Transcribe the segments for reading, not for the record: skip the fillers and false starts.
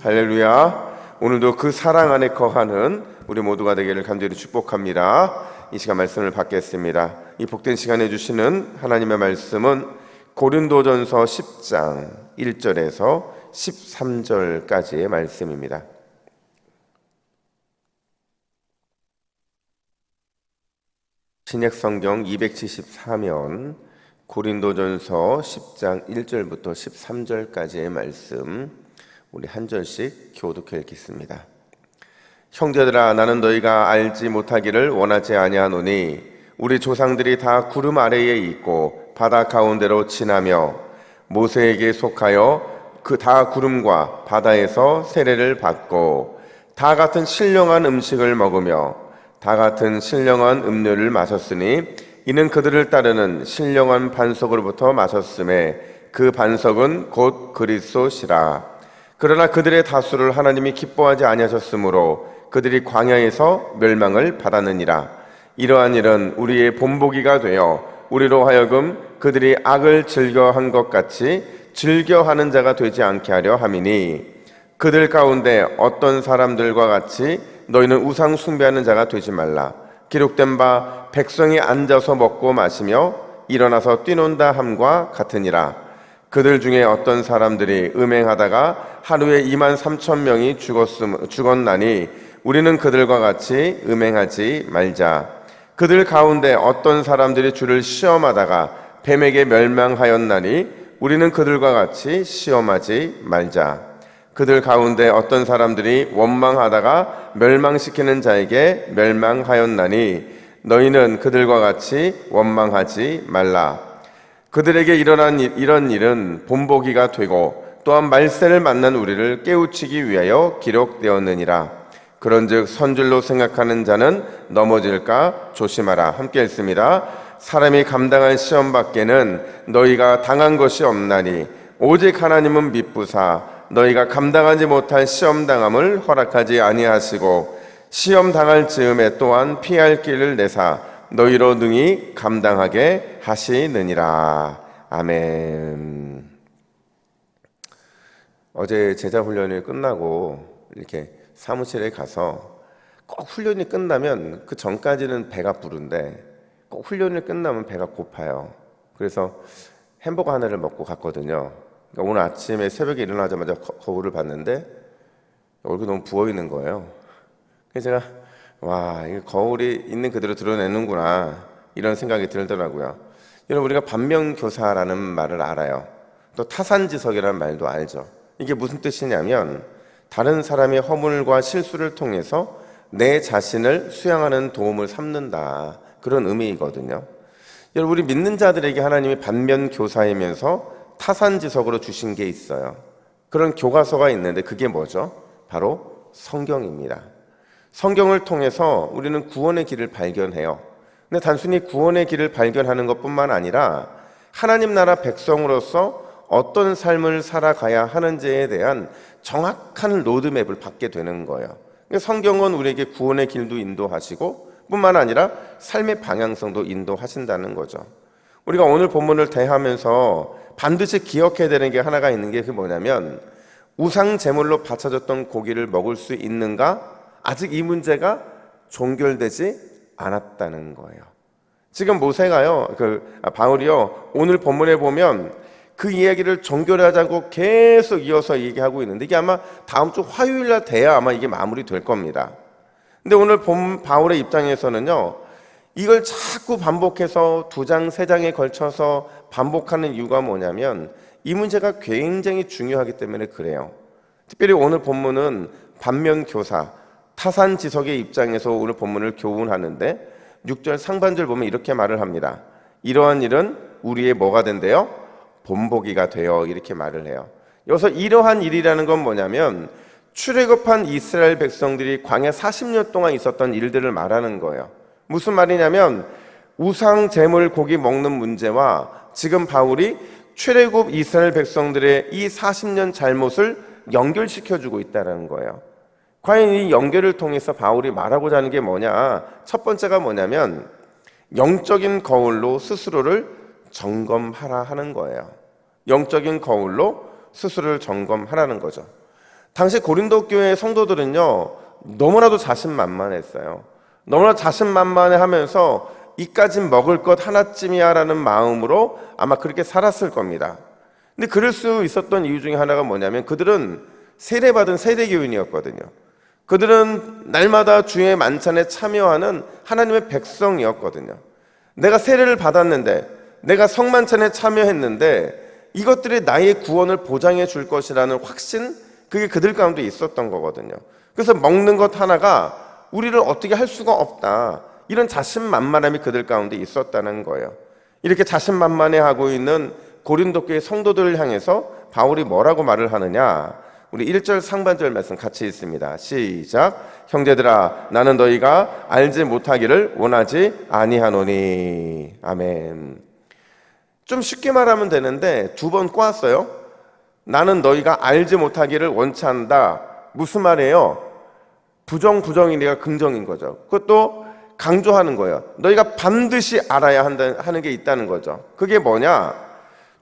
할렐루야. 오늘도 그 사랑 안에 거하는 우리 모두가 되기를 간절히 축복합니다. 이 시간 말씀을 받겠습니다. 이 복된 시간에 주시는 하나님의 말씀은 고린도전서 10장 1절에서 13절까지의 말씀입니다. 신약성경 274면 고린도전서 10장 1절부터 13절까지의 말씀, 우리 한 절씩 교독해 읽겠습니다. 형제들아, 나는 너희가 알지 못하기를 원하지 아니하노니 우리 조상들이 다 구름 아래에 있고 바다 가운데로 지나며 모세에게 속하여 그 다 구름과 바다에서 세례를 받고 다 같은 신령한 음식을 먹으며 다 같은 신령한 음료를 마셨으니 이는 그들을 따르는 신령한 반석으로부터 마셨음에 그 반석은 곧 그리스도시라. 그러나 그들의 다수를 하나님이 기뻐하지 아니하셨으므로 그들이 광야에서 멸망을 받았느니라. 이러한 일은 우리의 본보기가 되어 우리로 하여금 그들이 악을 즐겨한 것 같이 즐겨하는 자가 되지 않게 하려 함이니, 그들 가운데 어떤 사람들과 같이 너희는 우상 숭배하는 자가 되지 말라. 기록된 바 백성이 앉아서 먹고 마시며 일어나서 뛰논다 함과 같으니라. 그들 중에 어떤 사람들이 음행하다가 하루에 23,000명이 죽었나니 우리는 그들과 같이 음행하지 말자. 그들 가운데 어떤 사람들이 주를 시험하다가 뱀에게 멸망하였나니 우리는 그들과 같이 시험하지 말자. 그들 가운데 어떤 사람들이 원망하다가 멸망시키는 자에게 멸망하였나니 너희는 그들과 같이 원망하지 말라. 그들에게 일어난 이런 일은 본보기가 되고 또한 말세를 만난 우리를 깨우치기 위하여 기록되었느니라. 그런즉 선줄로 생각하는 자는 넘어질까 조심하라. 함께 읽습니다. 사람이 감당할 시험 밖에는 너희가 당한 것이 없나니 오직 하나님은 미쁘사 너희가 감당하지 못할 시험 당함을 허락하지 아니하시고 시험 당할 즈음에 또한 피할 길을 내사 너희로 능히 감당하게 하시느니라. 아멘. 어제 제자 훈련이 끝나고 이렇게 사무실에 가서 꼭 훈련이 끝나면 그 전까지는 배가 부른데 꼭 훈련이 끝나면 배가 고파요. 그래서 햄버거 하나를 먹고 갔거든요. 그러니까 오늘 아침에 새벽에 일어나자마자 거울을 봤는데 얼굴이 너무 부어 있는 거예요. 그래서 제가 와, 이거 거울이 있는 그대로 드러내는구나, 이런 생각이 들더라고요. 여러분, 우리가 반면교사라는 말을 알아요. 또 타산지석이라는 말도 알죠. 이게 무슨 뜻이냐면 다른 사람의 허물과 실수를 통해서 내 자신을 수양하는 도움을 삼는다, 그런 의미이거든요. 여러분, 우리 믿는 자들에게 하나님이 반면교사이면서 타산지석으로 주신 게 있어요. 그런 교과서가 있는데 그게 뭐죠? 바로 성경입니다. 성경을 통해서 우리는 구원의 길을 발견해요. 근데 단순히 구원의 길을 발견하는 것뿐만 아니라 하나님 나라 백성으로서 어떤 삶을 살아가야 하는지에 대한 정확한 로드맵을 받게 되는 거예요. 성경은 우리에게 구원의 길도 인도하시고 뿐만 아니라 삶의 방향성도 인도하신다는 거죠. 우리가 오늘 본문을 대하면서 반드시 기억해야 되는 게 하나가 있는 게, 그게 뭐냐면 우상 제물로 바쳐졌던 고기를 먹을 수 있는가? 아직 이 문제가 종결되지 않았다는 거예요. 지금 모세가요, 바울이요, 오늘 본문에 보면 그 이야기를 종결하자고 계속 이어서 얘기하고 있는데 이게 아마 다음 주 화요일 날 돼야 아마 이게 마무리될 겁니다. 근데 오늘 바울의 입장에서는요, 이걸 자꾸 반복해서 2장, 3장에 걸쳐서 반복하는 이유가 뭐냐면 이 문제가 굉장히 중요하기 때문에 그래요. 특별히 오늘 본문은 반면교사, 타산지석의 입장에서 오늘 본문을 교훈하는데 6절 상반절 보면 이렇게 말을 합니다. 이러한 일은 우리의 뭐가 된대요? 본보기가 되어, 이렇게 말을 해요. 여기서 이러한 일이라는 건 뭐냐면 출애굽한 이스라엘 백성들이 광야 40년 동안 있었던 일들을 말하는 거예요. 무슨 말이냐면 우상 제물 고기 먹는 문제와 지금 바울이 출애굽 이스라엘 백성들의 이 40년 잘못을 연결시켜주고 있다는 거예요. 과연 이 연결을 통해서 바울이 말하고자 하는 게 뭐냐? 첫 번째가 뭐냐면 영적인 거울로 스스로를 점검하라 하는 거예요. 영적인 거울로 스스로를 점검하라는 거죠. 당시 고린도 교회 성도들은요, 너무나도 자신만만했어요. 너무나 자신만만해하면서 이까진 먹을 것 하나쯤이야 라는 마음으로 아마 그렇게 살았을 겁니다. 근데 그럴 수 있었던 이유 중에 하나가 뭐냐면 그들은 세례받은 세대교인이었거든요. 그들은 날마다 주의 만찬에 참여하는 하나님의 백성이었거든요. 내가 세례를 받았는데, 내가 성만찬에 참여했는데 이것들이 나의 구원을 보장해 줄 것이라는 확신, 그게 그들 가운데 있었던 거거든요. 그래서 먹는 것 하나가 우리를 어떻게 할 수가 없다, 이런 자신만만함이 그들 가운데 있었다는 거예요. 이렇게 자신만만해하고 있는 고린도 교회 성도들을 향해서 바울이 뭐라고 말을 하느냐, 우리 1절 상반절 말씀 같이 있습니다. 시작. 형제들아, 나는 너희가 알지 못하기를 원하지 아니하노니. 아멘. 좀 쉽게 말하면 되는데 두 번 꼬았어요. 나는 너희가 알지 못하기를 원치 않다. 무슨 말이에요? 부정이니까 긍정인 거죠. 그것도 강조하는 거예요. 너희가 반드시 알아야 하는 게 있다는 거죠. 그게 뭐냐?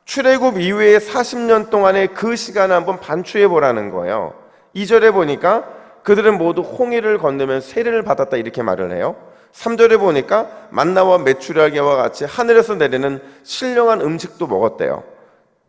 출애굽 이후에 40년 동안의 그 시간을 한번 반추해 보라는 거예요. 2절에 보니까 그들은 모두 홍해를 건너면 세례를 받았다, 이렇게 말을 해요. 3절에 보니까 만나와 메추라기와 같이 하늘에서 내리는 신령한 음식도 먹었대요.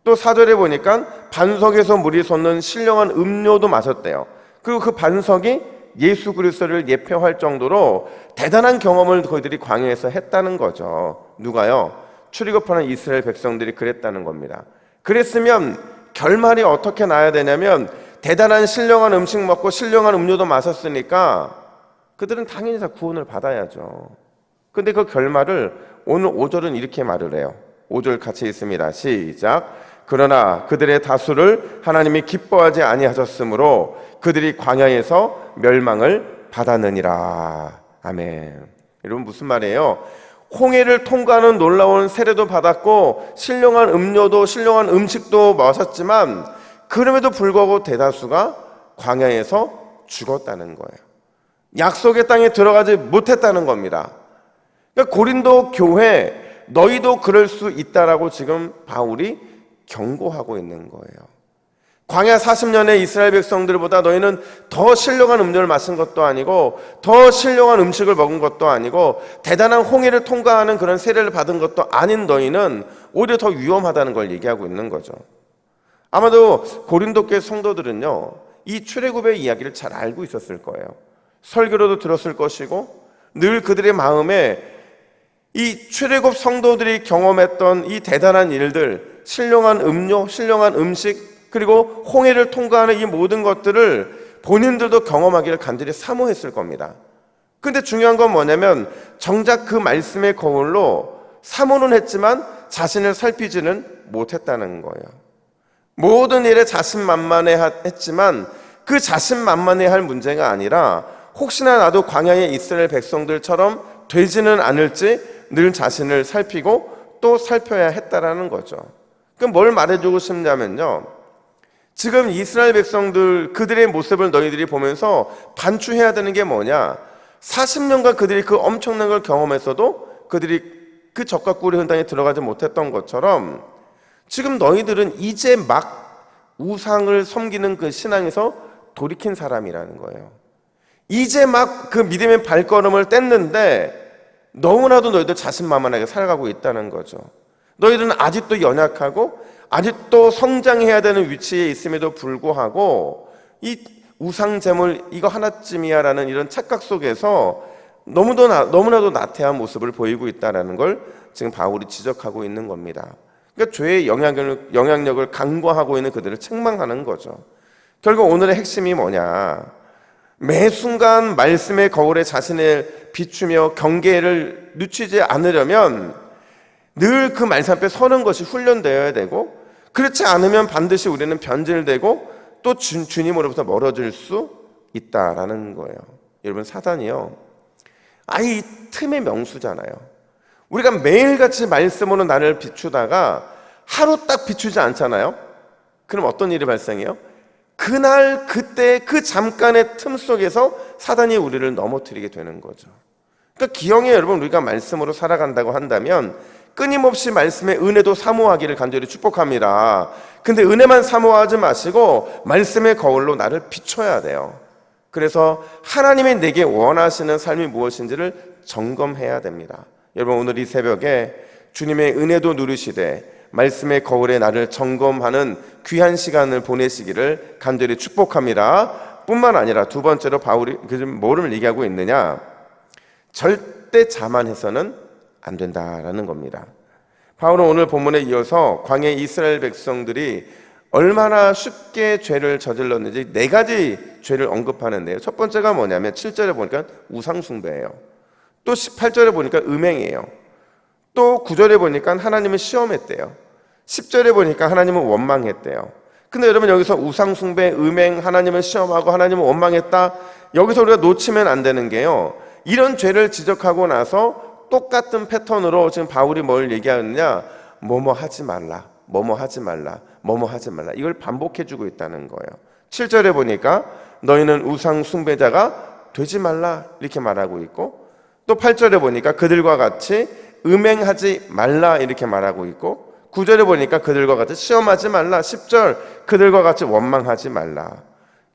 또 4절에 보니까 반석에서 물이 솟는 신령한 음료도 마셨대요. 그리고 그 반석이 예수 그리스도를 예표할 정도로 대단한 경험을 그들이 광야에서 했다는 거죠. 누가요? 출애굽하는 이스라엘 백성들이 그랬다는 겁니다. 그랬으면 결말이 어떻게 나야 되냐면 대단한 신령한 음식 먹고 신령한 음료도 마셨으니까 그들은 당연히 다 구원을 받아야죠. 근데 그 결말을 오늘 5절은 이렇게 말을 해요. 5절 같이 있습니다. 시작. 그러나 그들의 다수를 하나님이 기뻐하지 아니하셨으므로 그들이 광야에서 멸망을 받았느니라. 아멘. 여러분, 무슨 말이에요? 홍해를 통과하는 놀라운 세례도 받았고 신령한 음료도 신령한 음식도 마셨지만 그럼에도 불구하고 대다수가 광야에서 죽었다는 거예요. 약속의 땅에 들어가지 못했다는 겁니다. 그러니까 고린도 교회, 너희도 그럴 수 있다라고 지금 바울이 경고하고 있는 거예요. 광야 40년의 이스라엘 백성들보다 너희는 더 신령한 음료를 마신 것도 아니고 더 신령한 음식을 먹은 것도 아니고 대단한 홍해를 통과하는 그런 세례를 받은 것도 아닌 너희는 오히려 더 위험하다는 걸 얘기하고 있는 거죠. 아마도 고린도 교회 성도들은요, 이 출애굽의 이야기를 잘 알고 있었을 거예요. 설교로도 들었을 것이고 늘 그들의 마음에 이 출애굽 성도들이 경험했던 이 대단한 일들, 신령한 음료, 신령한 음식, 그리고 홍해를 통과하는 이 모든 것들을 본인들도 경험하기를 간절히 사모했을 겁니다. 근데 중요한 건 뭐냐면 정작 그 말씀의 거울로 사모는 했지만 자신을 살피지는 못했다는 거예요. 모든 일에 자신만만해했지만 그 자신만만해할 문제가 아니라 혹시나 나도 광야의 이스라엘 백성들처럼 되지는 않을지 늘 자신을 살피고 또 살펴야 했다라는 거죠. 그럼 뭘 말해주고 싶냐면요, 지금 이스라엘 백성들 그들의 모습을 너희들이 보면서 반추해야 되는 게 뭐냐? 40년간 그들이 그 엄청난 걸 경험했어도 그들이 그 적과 꿀의 흔당에 들어가지 못했던 것처럼 지금 너희들은 이제 막 우상을 섬기는 그 신앙에서 돌이킨 사람이라는 거예요. 이제 막 그 믿음의 발걸음을 뗐는데 너무나도 너희들 자신만만하게 살아가고 있다는 거죠. 너희들은 아직도 연약하고 아직도 성장해야 되는 위치에 있음에도 불구하고 이 우상제물 이거 하나쯤이야 라는 이런 착각 속에서 너무나도 나태한 모습을 보이고 있다는 걸 지금 바울이 지적하고 있는 겁니다. 그러니까 죄의 영향력을 간과하고 있는 그들을 책망하는 거죠. 결국 오늘의 핵심이 뭐냐? 매 순간 말씀의 거울에 자신을 비추며 경계를 늦추지 않으려면 늘 그 말씀 앞에 서는 것이 훈련되어야 되고, 그렇지 않으면 반드시 우리는 변질되고 또 주님으로부터 멀어질 수 있다라는 거예요. 여러분, 사단이요, 이 틈의 명수잖아요. 우리가 매일같이 말씀으로 나를 비추다가 하루 딱 비추지 않잖아요. 그럼 어떤 일이 발생해요? 그날 그때 그 잠깐의 틈 속에서 사단이 우리를 넘어뜨리게 되는 거죠. 그러니까 기형에 여러분, 우리가 말씀으로 살아간다고 한다면 끊임없이 말씀의 은혜도 사모하기를 간절히 축복합니다. 근데 은혜만 사모하지 마시고 말씀의 거울로 나를 비춰야 돼요. 그래서 하나님이 내게 원하시는 삶이 무엇인지를 점검해야 됩니다. 여러분, 오늘 이 새벽에 주님의 은혜도 누리시되 말씀의 거울에 나를 점검하는 귀한 시간을 보내시기를 간절히 축복합니다. 뿐만 아니라 두 번째로 바울이 뭐를 얘기하고 있느냐? 절대 자만해서는 안 된다라는 겁니다. 바울은 오늘 본문에 이어서 광야 이스라엘 백성들이 얼마나 쉽게 죄를 저질렀는지 네 가지 죄를 언급하는데요. 첫 번째가 뭐냐면 7절에 보니까 우상숭배예요. 또 18절에 보니까 음행이에요. 또 9절에 보니까 하나님을 시험했대요. 10절에 보니까 하나님을 원망했대요. 근데 여러분, 여기서 우상숭배, 음행, 하나님을 시험하고 하나님을 원망했다, 여기서 우리가 놓치면 안 되는 게요, 이런 죄를 지적하고 나서 똑같은 패턴으로 지금 바울이 뭘 얘기하느냐, 뭐뭐 하지 말라, 뭐뭐 하지 말라, 뭐뭐 하지 말라, 이걸 반복해주고 있다는 거예요. 7절에 보니까 너희는 우상숭배자가 되지 말라 이렇게 말하고 있고, 또 8절에 보니까 그들과 같이 음행하지 말라 이렇게 말하고 있고, 9절에 보니까 그들과 같이 시험하지 말라, 10절 그들과 같이 원망하지 말라.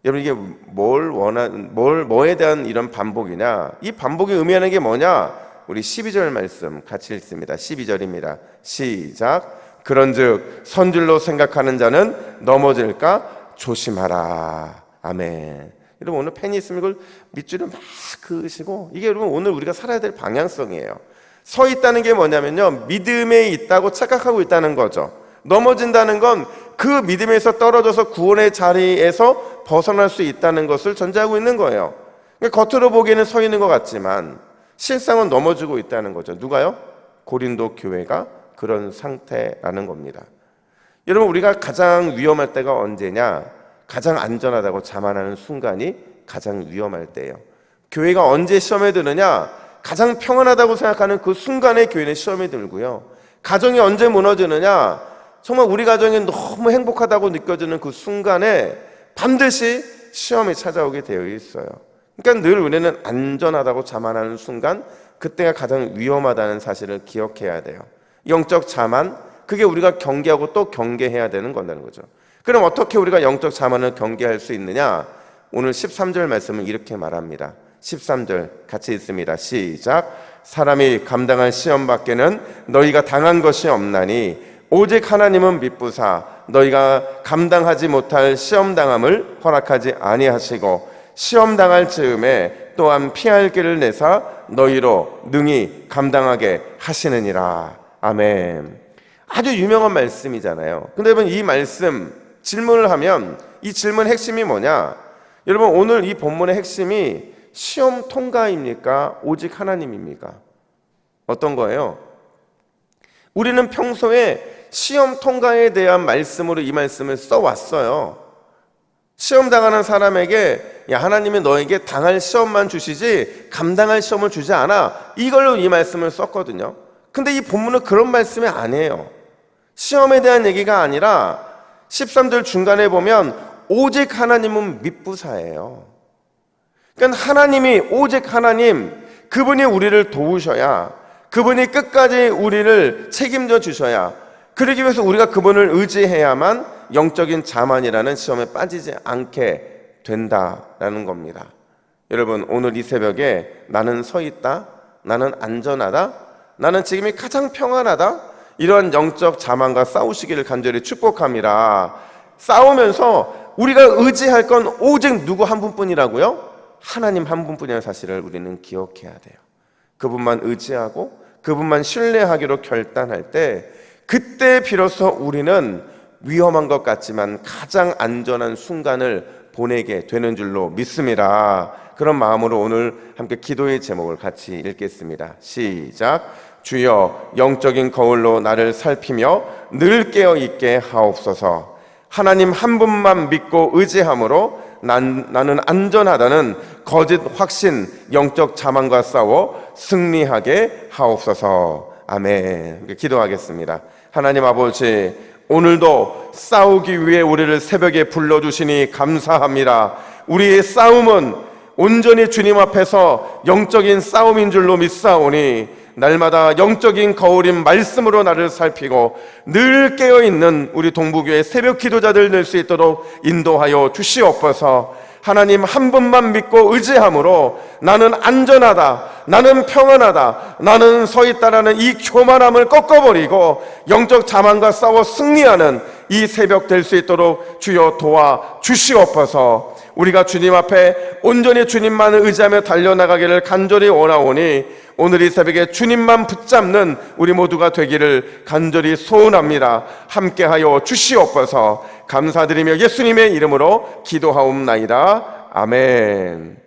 여러분, 이게 뭐에 대한 이런 반복이냐? 이 반복이 의미하는 게 뭐냐? 우리 12절 말씀 같이 읽습니다. 12절입니다. 시작. 그런즉 선질로 생각하는 자는 넘어질까 조심하라. 아멘. 여러분, 오늘 펜이 있으면 이걸 밑줄을 막 그으시고, 이게 여러분 오늘 우리가 살아야 될 방향성이에요. 서 있다는 게 뭐냐면요, 믿음에 있다고 착각하고 있다는 거죠. 넘어진다는 건 그 믿음에서 떨어져서 구원의 자리에서 벗어날 수 있다는 것을 전제하고 있는 거예요. 그러니까 겉으로 보기에는 서 있는 것 같지만 실상은 넘어지고 있다는 거죠. 누가요? 고린도 교회가 그런 상태라는 겁니다. 여러분, 우리가 가장 위험할 때가 언제냐? 가장 안전하다고 자만하는 순간이 가장 위험할 때예요. 교회가 언제 시험에 드느냐? 가장 평안하다고 생각하는 그 순간에 교회는 시험에 들고요. 가정이 언제 무너지느냐? 정말 우리 가정이 너무 행복하다고 느껴지는 그 순간에 반드시 시험이 찾아오게 되어 있어요. 그러니까 늘 우리는 안전하다고 자만하는 순간, 그때가 가장 위험하다는 사실을 기억해야 돼요. 영적 자만, 그게 우리가 경계하고 또 경계해야 되는 거라는 거죠. 그럼 어떻게 우리가 영적 자만을 경계할 수 있느냐? 오늘 13절 말씀은 이렇게 말합니다. 13절 같이 읽습니다. 시작. 사람이 감당할 시험 밖에는 너희가 당한 것이 없나니 오직 하나님은 미쁘사 너희가 감당하지 못할 시험 당함을 허락하지 아니하시고 시험 당할 즈음에 또한 피할 길을 내사 너희로 능히 감당하게 하시느니라. 아멘. 아주 유명한 말씀이잖아요. 근데 여러분, 이 말씀 질문을 하면 이 질문 핵심이 뭐냐? 여러분, 오늘 이 본문의 핵심이 시험 통과입니까? 오직 하나님입니까? 어떤 거예요? 우리는 평소에 시험 통과에 대한 말씀으로 이 말씀을 써왔어요. 시험 당하는 사람에게 야, 하나님이 너에게 당할 시험만 주시지 감당할 시험을 주지 않아, 이걸로 이 말씀을 썼거든요. 근데 이 본문은 그런 말씀이 아니에요. 시험에 대한 얘기가 아니라 13절 중간에 보면 오직 하나님은 미쁘사예요. 그러니까 하나님이, 오직 하나님, 그분이 우리를 도우셔야, 그분이 끝까지 우리를 책임져 주셔야, 그러기 위해서 우리가 그분을 의지해야만 영적인 자만이라는 시험에 빠지지 않게 된다라는 겁니다. 여러분, 오늘 이 새벽에 나는 서 있다, 나는 안전하다, 나는 지금이 가장 평안하다, 이러한 영적 자만과 싸우시기를 간절히 축복합니다. 싸우면서 우리가 의지할 건 오직 누구 한 분뿐이라고요? 하나님 한 분뿐이라는 사실을 우리는 기억해야 돼요. 그분만 의지하고 그분만 신뢰하기로 결단할 때, 그때 비로소 우리는 위험한 것 같지만 가장 안전한 순간을 보내게 되는 줄로 믿습니다. 그런 마음으로 오늘 함께 기도의 제목을 같이 읽겠습니다. 시작. 주여, 영적인 거울로 나를 살피며 늘 깨어있게 하옵소서. 하나님 한 분만 믿고 의지함으로 나는 안전하다는 거짓 확신, 영적 자만과 싸워 승리하게 하옵소서. 아멘. 기도하겠습니다. 하나님 아버지, 오늘도 싸우기 위해 우리를 새벽에 불러주시니 감사합니다. 우리의 싸움은 온전히 주님 앞에서 영적인 싸움인 줄로 믿사오니 날마다 영적인 거울인 말씀으로 나를 살피고 늘 깨어있는 우리 동부교회 새벽 기도자들 될 수 있도록 인도하여 주시옵소서. 하나님 한 분만 믿고 의지함으로 나는 안전하다, 나는 평안하다, 나는 서 있다라는 이 교만함을 꺾어버리고 영적 자만과 싸워 승리하는 이 새벽 될 수 있도록 주여 도와 주시옵소서. 우리가 주님 앞에 온전히 주님만을 의지하며 달려나가기를 간절히 원하오니 오늘 이 새벽에 주님만 붙잡는 우리 모두가 되기를 간절히 소원합니다. 함께하여 주시옵소서. 감사드리며 예수님의 이름으로 기도하옵나이다. 아멘.